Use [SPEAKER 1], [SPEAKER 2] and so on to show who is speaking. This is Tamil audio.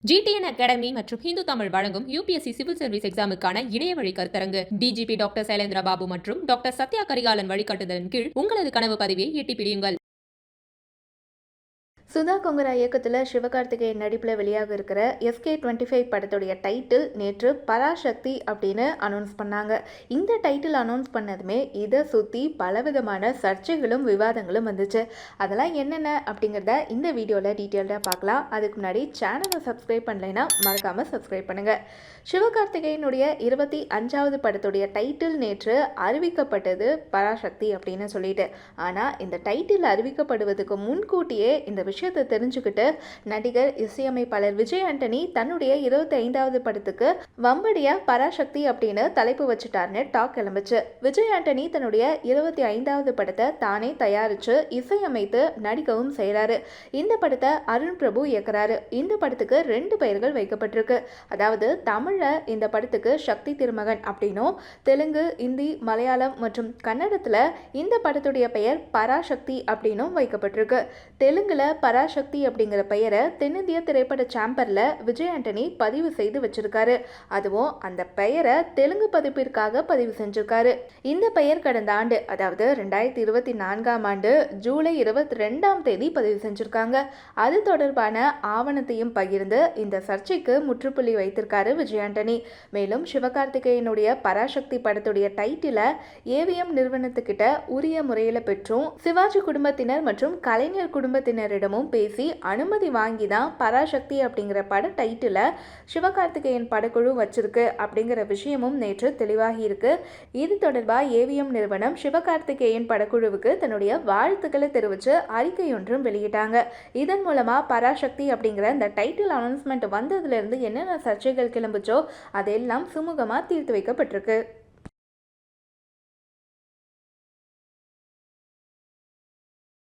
[SPEAKER 1] GTN அகாடமி மற்றும் ஹிந்து தமிழ் வழங்கும் UPSC சிவில் சர்வீஸ் எக்ஸாமுக்கான இணைய வழி கருத்தரங்கு. DGP டாக்டர் சைலேந்திர பாபு மற்றும் டாக்டர் சத்யா கரிகாலன் வழிகாட்டுதலின் கீழ் உங்களது கனவு பதவியை எட்டி பிடியுங்கள்.
[SPEAKER 2] சுதா கொங்கரா இயக்கத்தில் சிவகார்த்திகேயன் நடிப்பில் வெளியாக இருக்கிற SK25 படத்துடைய டைட்டில் நேற்று பராசக்தி அப்படின்னு அனௌன்ஸ் பண்ணாங்க. இந்த டைட்டில் அனௌன்ஸ் பண்ணதுமே இதை சுற்றி பலவிதமான சர்ச்சைகளும் விவாதங்களும் வந்துச்சு. அதெல்லாம் என்னென்ன அப்படிங்கிறத இந்த வீடியோவில் டீட்டெயில்டாக பார்க்கலாம். அதுக்கு முன்னாடி சேனலை சப்ஸ்கிரைப் பண்ணலைன்னா மறக்காமல் சப்ஸ்கிரைப் பண்ணுங்கள். சிவகார்த்திகேயனுடைய 25வது படத்துடைய டைட்டில் நேற்று அறிவிக்கப்பட்டது பராசக்தி அப்படின்னு சொல்லிட்டு. ஆனால் இந்த டைட்டில் அறிவிக்கப்படுவதற்கு முன்கூட்டியே இந்த விஷயத்தை தெரிஞ்சுக்கிட்டு நடிகர் இசையமைப்பாளர் விஜய் ஆண்டனி தன்னுடைய 25வது படத்துக்கு வம்படியா பராசக்தி அப்படின்னு தலைப்பு வச்சுட்டார்னு டாக் கிளம்பிச்சு. விஜய் ஆண்டனி தன்னுடைய 25வது படத்தை தானே தயாரித்து இசையமைத்து நடிக்கவும் செய்கிறாரு. இந்த படத்தை அருண் பிரபு இயக்குறாரு. இந்த படத்துக்கு 2 பெயர்கள் வைக்கப்பட்டிருக்கு. அதாவது தமிழில் இந்த படத்துக்கு சக்தி திருமகன் அப்படின்னும், தெலுங்கு, இந்தி, மலையாளம் மற்றும் கன்னடத்தில் இந்த படத்துடைய பெயர் பராசக்தி அப்படின்னும் வைக்கப்பட்டிருக்கு. தெலுங்குல பராசக்தி அப்படிங்கிற பெயரை தென்னிந்திய திரைப்பட சாம்பர்ல விஜய் ஆண்டனி பதிவு செய்து வச்சிருக்காரு. அதுவும் அந்த பெயரை தெலுங்கு பதிப்பிற்காக பதிவு செஞ்சிருக்காரு. இந்த பெயர் கடந்த ஆண்டு, அதாவது 2024ஆம் ஆண்டு ஜூலை 22ஆம் தேதி பதிவு செஞ்சிருக்காங்க. அது தொடர்பான ஆவணத்தையும் பகிர்ந்து இந்த சர்ச்சைக்கு முற்றுப்புள்ளி வைத்திருக்காரு விஜய் ஆண்டனி. மேலும் சிவகார்த்திகேயனுடைய பராசக்தி படத்துடைய டைட்டில AVM நிறுவனத்துக்கிட்ட உரிய முறையில் பெற்றும் சிவாஜி குடும்பத்தினர் மற்றும் கலைஞர் குடும்பத்தினரிடமும் பேசி அனுமதி வாங்கி தான் பராசக்தி அப்படிங்கிற பட டைட்டில சிவகார்த்திகேயன் படக்குழு வச்சிருக்கு அப்படிங்கிற விஷயமும் நேற்று தெளிவாகி இருக்கு. இது தொடர்பாக AVM நிறுவனம் சிவகார்த்திகேயன் படக்குழுவுக்கு தன்னுடைய வாழ்த்துக்களை தெரிவித்து அறிக்கை ஒன்றும் வெளியிட்டாங்க. இதன் மூலமா பராசக்தி அப்படிங்கிற இந்த டைட்டில் அனௌன்ஸ்மெண்ட் வந்ததுல இருந்து என்னென்ன சர்ச்சைகள் கிளம்புச்சோ அதெல்லாம் சுமூகமா தீர்த்து வைக்கப்பட்டிருக்கு.